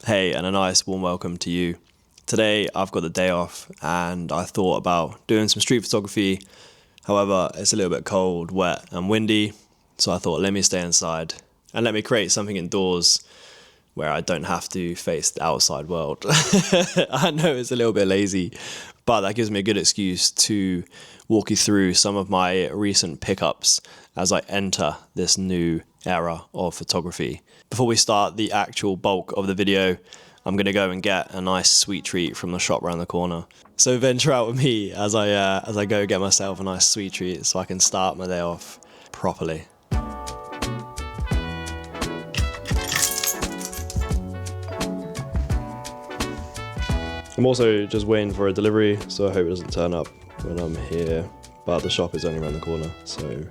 Hey, and a nice warm welcome to you. Today I've got the day off and I thought about doing some street photography. However, it's a little bit cold, wet and windy, so I thought let me stay inside and let me create something indoors where I don't have to face the outside world. I know it's a little bit lazy, but that gives me a good excuse to walk you through some of my recent pickups as I enter this new era of photography. Before we start the actual bulk of the video, I'm going to go and get a nice sweet treat from the shop around the corner. So venture out with me as I go get myself a nice sweet treat so I can start my day off properly. I'm also just waiting for a delivery, so I hope it doesn't turn up when I'm here, but the shop is only around the corner, so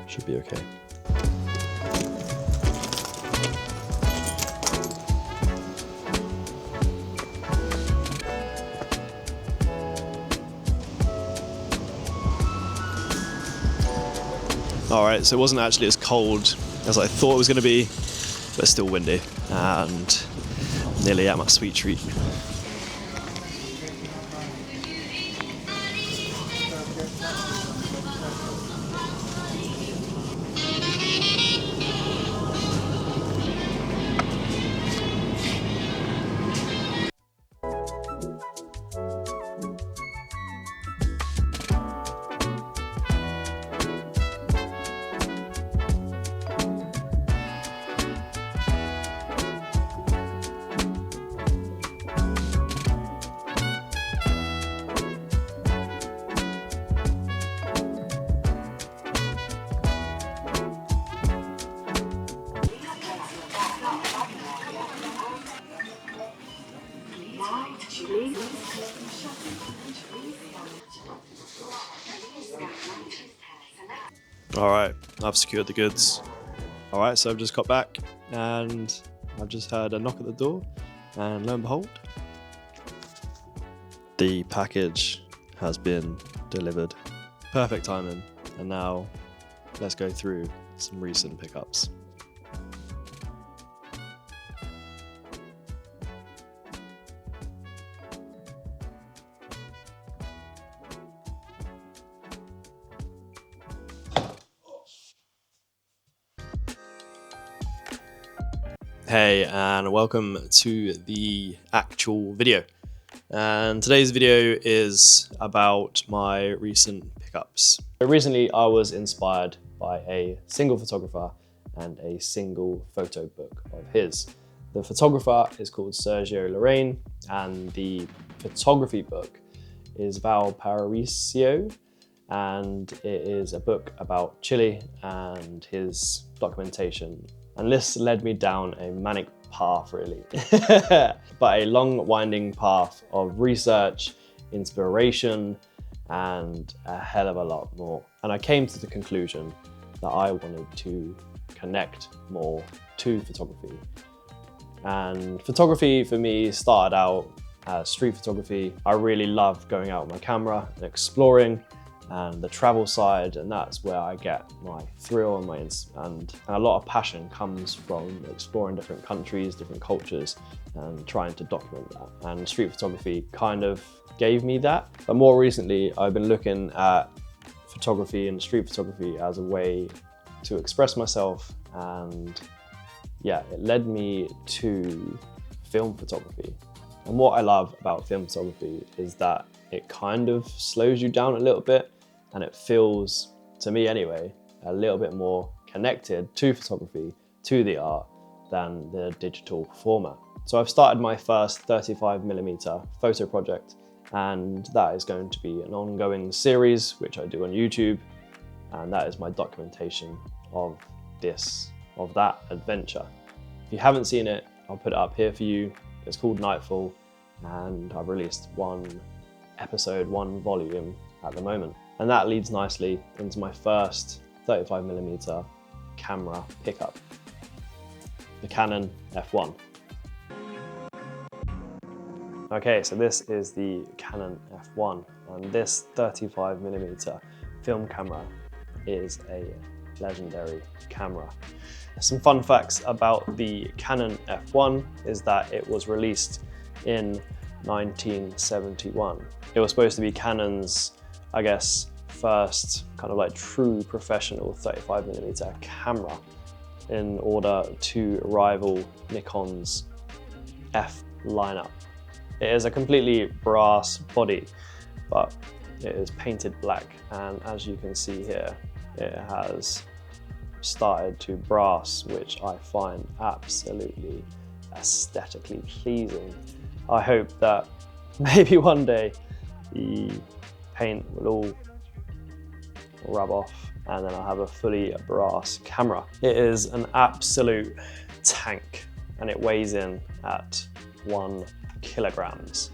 should be okay. Alright, so it wasn't actually as cold as I thought it was going to be, but it's still windy, and nearly at my sweet treat. Alright, I've secured the goods. Alright, so I've just got back and I've just heard a knock at the door, and lo and behold, the package has been delivered. Perfect timing. And now let's go through some recent pickups. Hey, and welcome to the actual video. And today's video is about my recent pickups. Recently, I was inspired by a single photographer and a single photo book of his. The photographer is called Sergio Lorraine, and the photography book is Valparaiso, and it is a book about Chile and his documentation. And this led me down a manic path, really, but a long winding path of research, inspiration, and a hell of a lot more. And I came to the conclusion that I wanted to connect more to photography. And photography for me started out as street photography. I really loved going out with my camera and exploring, and the travel side, and that's where I get my thrill and a lot of passion comes from exploring different countries, different cultures, and trying to document that. And street photography kind of gave me that. But more recently, I've been looking at photography and street photography as a way to express myself, and yeah, it led me to film photography. And what I love about film photography is that it kind of slows you down a little bit, and it feels, to me anyway, a little bit more connected to photography, to the art, than the digital format. So I've started my first 35mm photo project, and that is going to be an ongoing series, which I do on YouTube, and that is my documentation of that adventure. If you haven't seen it, I'll put it up here for you. It's called Nightfall, and I've released one episode, one volume at the moment. And that leads nicely into my first 35mm camera pickup, the Canon F1. Okay, so this is the Canon F1, and this 35mm film camera is a legendary camera. Some fun facts about the Canon F1 is that it was released in 1971. It was supposed to be Canon's, I guess, first kind of like true professional 35mm camera in order to rival Nikon's F lineup. It is a completely brass body, but it is painted black, and as you can see here, it has started to brass, which I find absolutely aesthetically pleasing. I hope that maybe one day the paint will all rub off and then I'll have a fully brass camera. It is an absolute tank and it weighs in at 1 kilograms,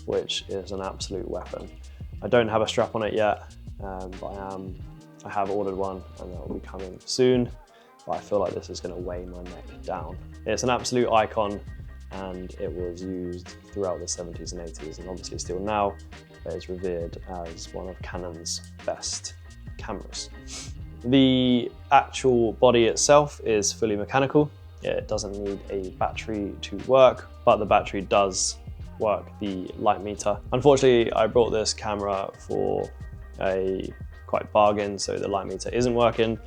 which is an absolute weapon. I don't have a strap on it yet, but I have ordered one and that will be coming soon, but I feel like this is going to weigh my neck down. It's an absolute icon and it was used throughout the 70s and 80s and obviously still now, but it's revered as one of Canon's best cameras. The actual body itself is fully mechanical. It doesn't need a battery to work, but the battery does work the light meter. Unfortunately, I brought this camera for a quite bargain, so the light meter isn't working.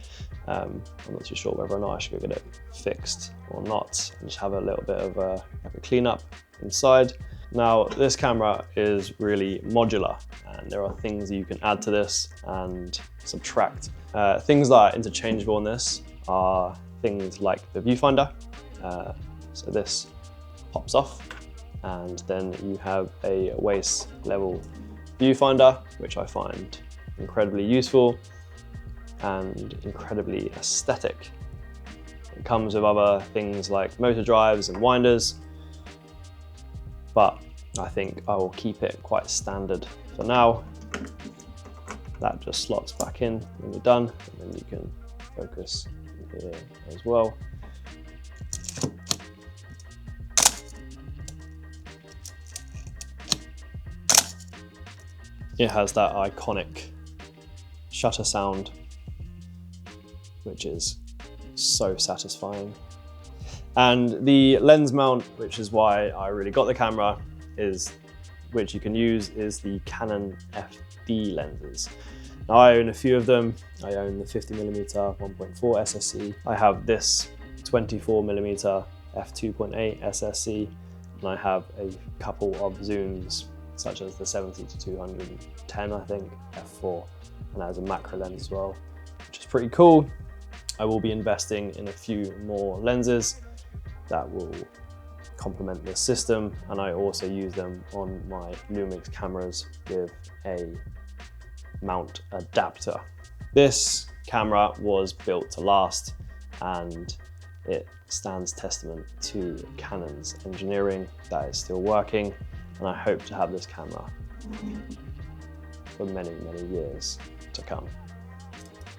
I'm not too sure whether or not I should go get it fixed or not and just have a little bit of a cleanup inside. Now, this camera is really modular and there are things you can add to this and subtract. Things that are interchangeable on this are things like the viewfinder. So this pops off and then you have a waist level viewfinder, which I find incredibly useful and incredibly aesthetic. It comes with other things like motor drives and winders, but I think I will keep it quite standard for now. That just slots back in when you're done, and then you can focus here as well. It has that iconic shutter sound, which is so satisfying. And the lens mount, which is why I really got the camera, which you can use, is the Canon FD lenses. Now, I own a few of them. I own the 50mm 1.4 SSC. I have this 24mm f2.8 SSC, and I have a couple of zooms, such as the 70 to 210, I think, f4, and that has a macro lens as well, which is pretty cool. I will be investing in a few more lenses that will complement this system, and I also use them on my Lumix cameras with a mount adapter. This camera was built to last, and it stands testament to Canon's engineering that is still working, and I hope to have this camera for many, many years to come.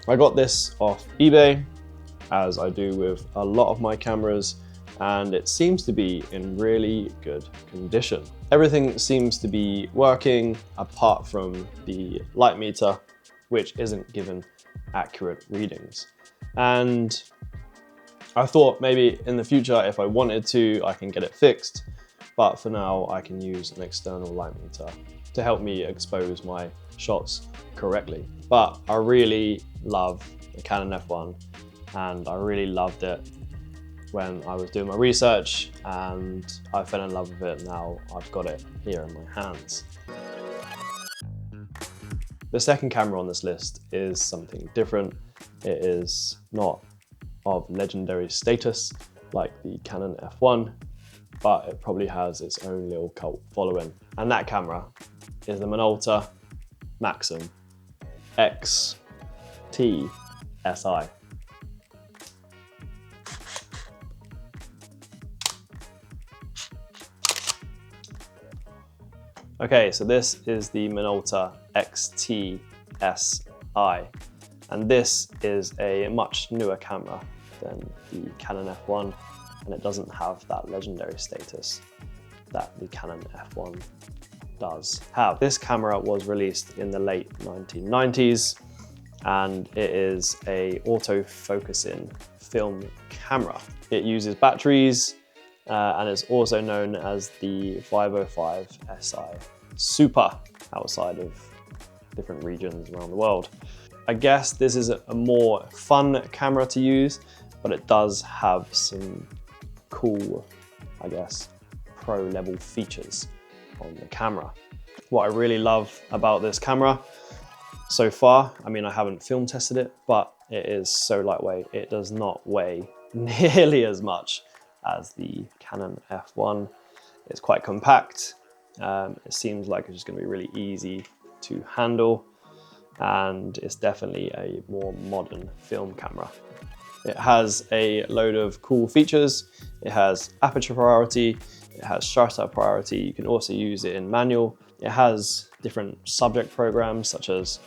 I got this off eBay, as I do with a lot of my cameras, and it seems to be in really good condition. Everything seems to be working apart from the light meter, which isn't given accurate readings. And I thought maybe in the future, if I wanted to, I can get it fixed, but for now I can use an external light meter to help me expose my shots correctly. But I really love the Canon F1, and I really loved it when I was doing my research, and I fell in love with it. Now I've got it here in my hands. The second camera on this list is something different. It is not of legendary status like the Canon F1, but it probably has its own little cult following. And that camera is the Minolta Maxxum XT SI. Okay, so this is the Minolta XT SI, and this is a much newer camera than the Canon F1, and it doesn't have that legendary status that the Canon F1 does have. This camera was released in the late 1990s, and it is a auto-focusing film camera. It uses batteries and it's also known as the 505 SI Super outside of different regions around the world. I guess this is a more fun camera to use, but it does have some cool, I guess, pro level features on the camera. What I really love about this camera so far, I mean, I haven't film tested it, but it is so lightweight. It does not weigh nearly as much as the Canon F1. It's quite compact. It seems like it's just going to be really easy to handle, and it's definitely a more modern film camera. It has a load of cool features. It has aperture priority, it has shutter priority. You can also use it in manual. It has different subject programs such as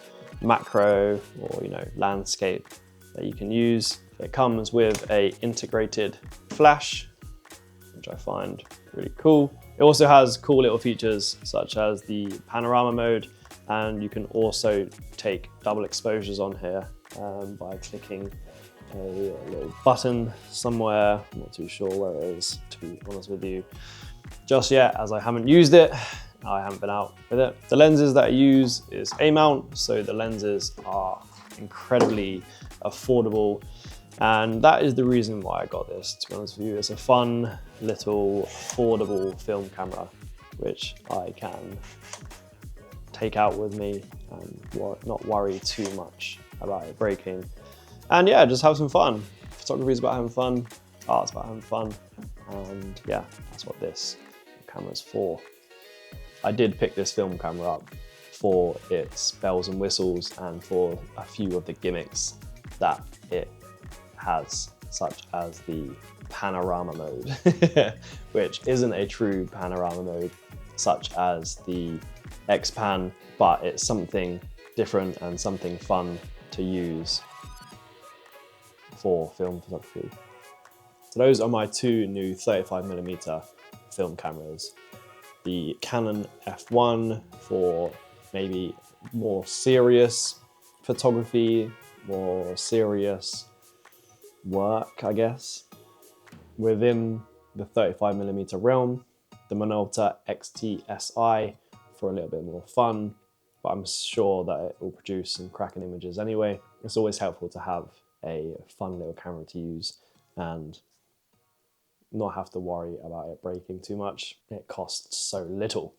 macro or landscape that you can use. It comes with a integrated flash, which I find really cool. It also has cool little features such as the panorama mode, and you can also take double exposures on here by clicking a little button somewhere. I'm not too sure where it is, to be honest with you, just yet, as I haven't used it. I haven't been out with it. The lenses that I use is A-mount, so the lenses are incredibly affordable, and that is the reason why I got this, to be honest with you. It's a fun little affordable film camera which I can take out with me and not worry too much about it breaking. And yeah, just have some fun. Photography is about having fun, art's about having fun, and yeah, that's what this camera's for. I did pick this film camera up for its bells and whistles and for a few of the gimmicks that it has, such as the panorama mode, which isn't a true panorama mode, such as the X-Pan, but it's something different and something fun to use for film photography. So those are my two new 35mm film cameras. The Canon F1 for maybe more serious photography, more serious work, I guess. Within the 35mm realm, the Minolta XT-SI for a little bit more fun, but I'm sure that it will produce some cracking images anyway. It's always helpful to have a fun little camera to use and not have to worry about it breaking too much. It costs so little.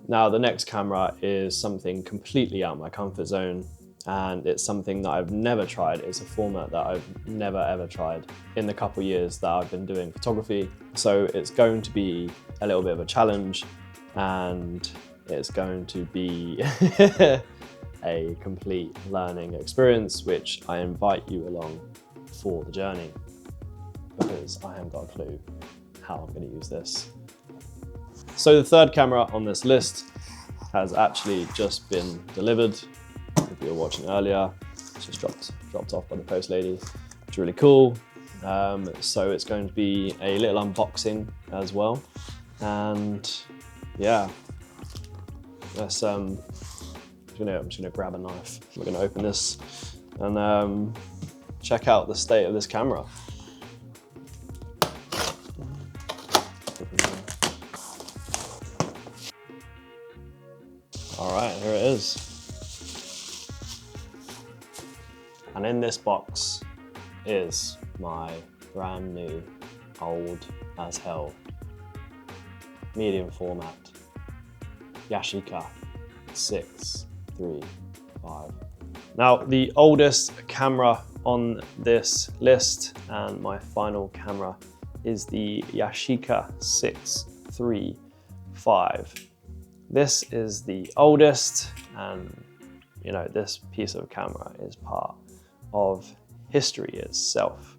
Now, the next camera is something completely out of my comfort zone, and it's something that I've never tried. It's a format that I've never ever tried in the couple years that I've been doing photography. So it's going to be a little bit of a challenge, and it's going to be a complete learning experience, which I invite you along for the journey, because I haven't got a clue how I'm going to use this. So the third camera on this list has actually just been delivered. If you were watching earlier, it's just dropped off by the post lady. It's really cool. So it's going to be a little unboxing as well. And yeah, let's, I'm just gonna grab a knife. We're gonna open this and check out the state of this camera. All right, here it is. And in this box is my brand new, old as hell, medium format Yashica 635. Now, the oldest camera on this list and my final camera is the Yashica 635. This is the oldest, and this piece of camera is part of history itself.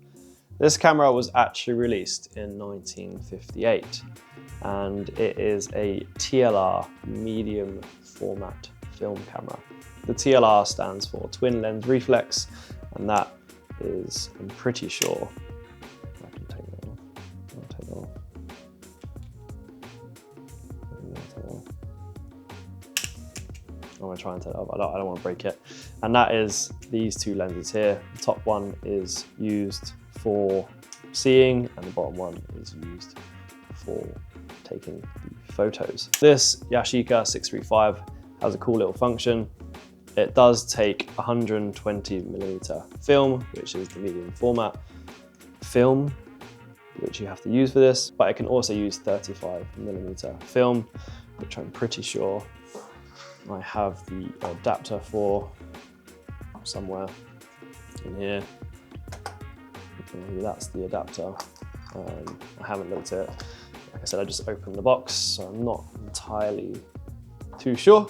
This camera was actually released in 1958, and it is a TLR medium format film camera. The TLR stands for twin lens reflex, and that is, I'm pretty sure, I can take that off. I'll take that off. I'm gonna try and take it off. I don't want to break it. And that is these two lenses here. The top one is used for seeing and the bottom one is used for taking the photos. This Yashica 635 has a cool little function. It does take 120mm film, which is the medium format film, which you have to use for this, but it can also use 35mm film, which I'm pretty sure I have the adapter for somewhere in here. Maybe that's the adapter. I haven't looked at it. Like I said, I just opened the box, so I'm not entirely too sure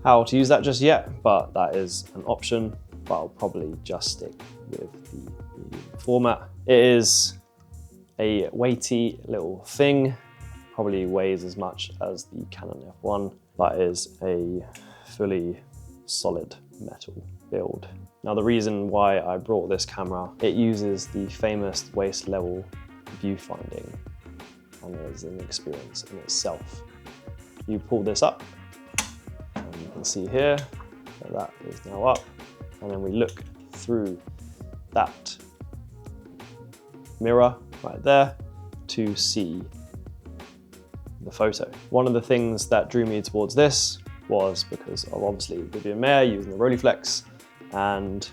how to use that just yet, but that is an option. But I'll probably just stick with the medium format. It is a weighty little thing, probably weighs as much as the Canon F1, but is a fully solid metal build. Now, the reason why I brought this camera, it uses the famous waist level viewfinding, and it is an experience in itself. You pull this up, and you can see here that is now up, and then we look through that mirror right there to see the photo. One of the things that drew me towards this was because of obviously Vivian Maier using the Rolleiflex, and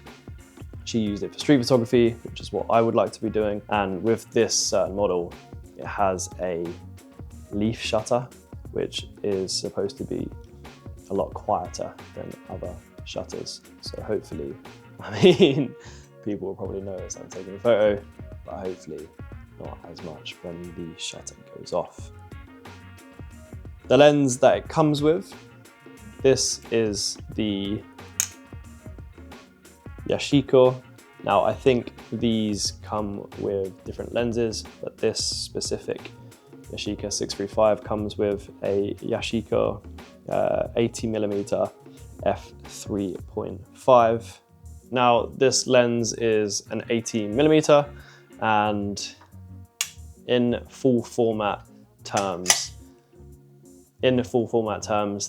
she used it for street photography, which is what I would like to be doing. And with this certain model, it has a leaf shutter, which is supposed to be a lot quieter than other shutters. So hopefully, I mean, people will probably notice I'm taking a photo, but hopefully not as much when the shutter goes off. The lens that it comes with, this is the Yashica. Now, I think these come with different lenses, but this specific Yashica 635 comes with a Yashica 80mm f3.5. Now, this lens is an 80mm, and in full format terms,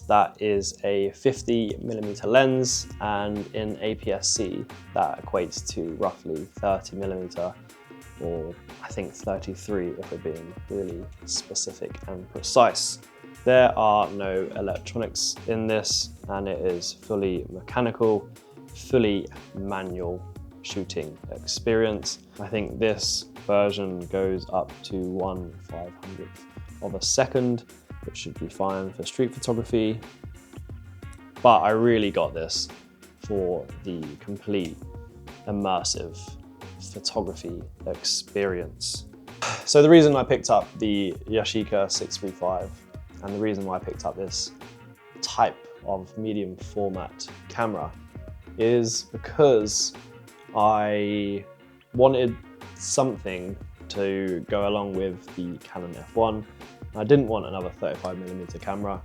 that is a 50mm lens, and in APS-C, that equates to roughly 30mm, or I think 33 if we're being really specific and precise. There are no electronics in this, and it is fully mechanical, fully manual shooting experience. I think this version goes up to 1/500th of a second, which should be fine for street photography. But I really got this for the complete immersive photography experience. So the reason I picked up the Yashica 635, and the reason why I picked up this type of medium format camera, is because I wanted something to go along with the Canon F1. I didn't want another 35mm camera.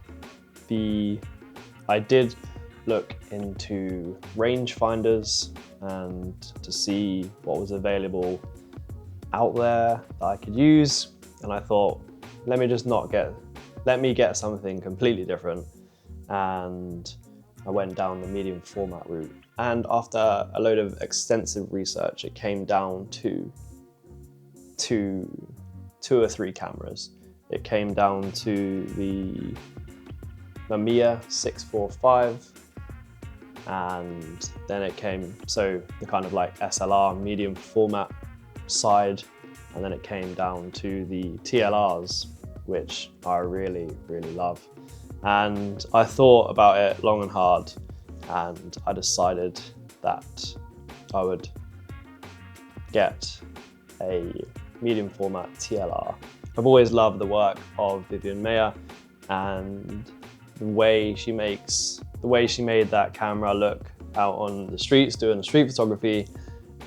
I did look into rangefinders and to see what was available out there that I could use, and I thought, let me get something completely different, and I went down the medium format route. And after a load of extensive research, it came down to two or three cameras. It came down to the Mamiya 645, and then it came, so the kind of like SLR medium format side, and then it came down to the TLRs, which I really, really love. And I thought about it long and hard, and I decided that I would get a medium format TLR. I've always loved the work of Vivian Maier, and the way she made that camera look out on the streets doing the street photography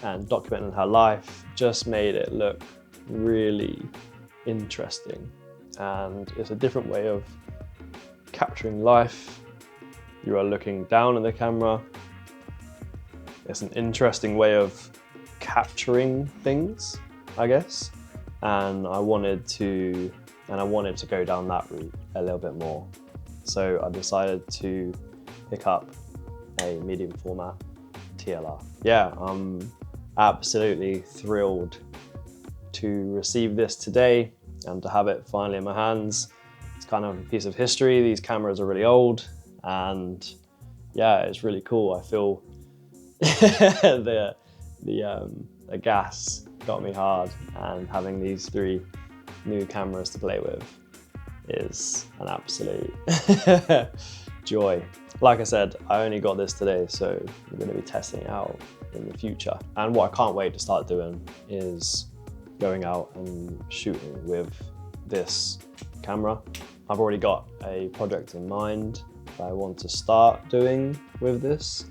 and documenting her life just made it look really interesting. And it's a different way of capturing life. You are looking down at the camera. It's an interesting way of capturing things, I guess. And I wanted to go down that route a little bit more. So I decided to pick up a medium format TLR. Yeah, I'm absolutely thrilled to receive this today and to have it finally in my hands. It's kind of a piece of history. These cameras are really old, and yeah, it's really cool. I feel the gas got me hard, and having these 3 new cameras to play with is an absolute joy. Like I said, I only got this today, so I'm going to be testing it out in the future. And what I can't wait to start doing is going out and shooting with this camera. I've already got a project in mind that I want to start doing with this,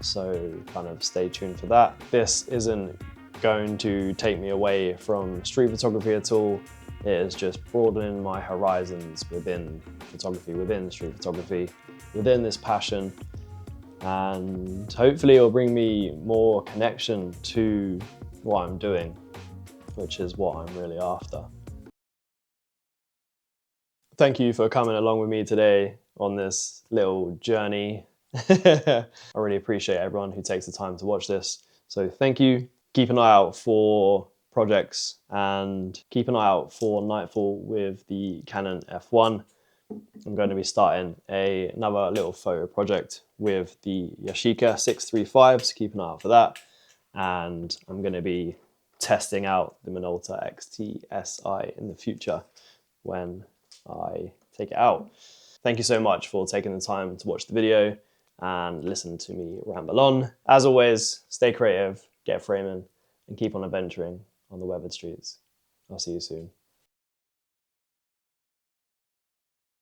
so kind of stay tuned for that. This isn't going to take me away from street photography at all. It is just broadening my horizons within photography, within street photography, within this passion, and hopefully it'll bring me more connection to what I'm doing, which is what I'm really after. Thank you for coming along with me today on this little journey. I really appreciate everyone who takes the time to watch this. So thank you. Keep an eye out for projects and keep an eye out for Nightfall with the Canon F1. I'm going to be starting another little photo project with the Yashica 635, so keep an eye out for that. And I'm going to be testing out the Minolta XT-SI in the future when I take it out. Thank you so much for taking the time to watch the video and listen to me ramble on. As always, stay creative, get framing, and keep on adventuring on the weathered streets. I'll see you soon.